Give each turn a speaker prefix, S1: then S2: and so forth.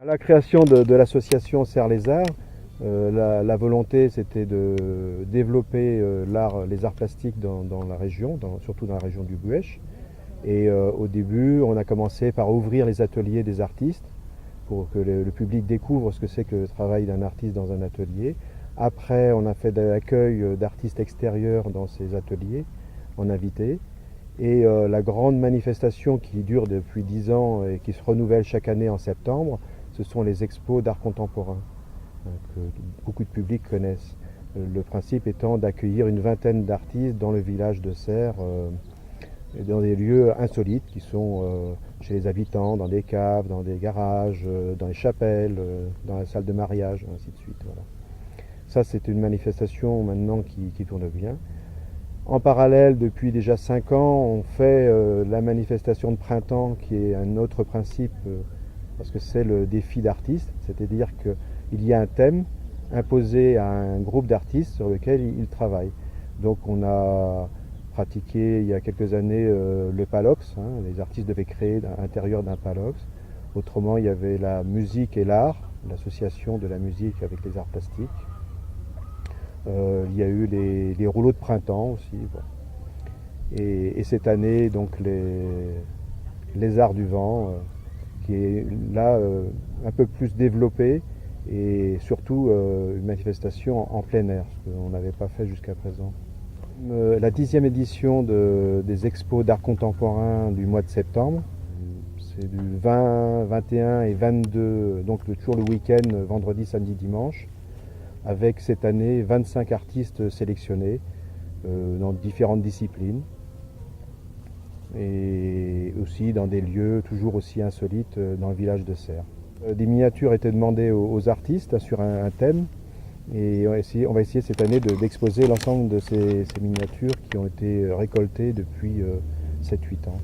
S1: À la création de l'association Serre les Arts, la volonté c'était de développer les arts plastiques dans la région, surtout dans la région du Buëch. Et au début, on a commencé par ouvrir les ateliers des artistes pour que le public découvre ce que c'est que le travail d'un artiste dans un atelier. Après, on a fait de l'accueil d'artistes extérieurs dans ces ateliers, en invité. Et la grande manifestation qui dure depuis 10 ans et qui se renouvelle chaque année en septembre, ce sont les expos d'art contemporain que beaucoup de publics connaissent. Le principe étant d'accueillir une vingtaine d'artistes dans le village de Serres, dans des lieux insolites qui sont chez les habitants, dans des caves, dans des garages, dans les chapelles, dans la salle de mariage, ainsi de suite. Voilà. Ça, c'est une manifestation maintenant qui tourne bien. En parallèle, depuis déjà 5 ans, on fait la manifestation de printemps qui est un autre principe parce que c'est le défi d'artistes, c'est-à-dire qu'il y a un thème imposé à un groupe d'artistes sur lequel ils travaillent. Donc on a pratiqué il y a quelques années le Palox, hein, les artistes devaient créer à l'intérieur d'un Palox. Autrement, il y avait la musique et l'art, l'association de la musique avec les arts plastiques. Il y a eu les rouleaux de printemps aussi. Bon. Et cette année, donc les arts du vent, qui est là un peu plus développé et surtout une manifestation en plein air, ce qu'on n'avait pas fait jusqu'à présent. La 10e édition des expos d'art contemporain du mois de septembre, c'est du 20, 21 et 22, donc toujours le week-end, vendredi, samedi, dimanche, avec cette année 25 artistes sélectionnés dans différentes disciplines et aussi dans des lieux toujours aussi insolites dans le village de Serres. Des miniatures étaient demandées aux artistes sur un thème et on va essayer cette année d'exposer l'ensemble de ces miniatures qui ont été récoltées depuis 7-8 ans.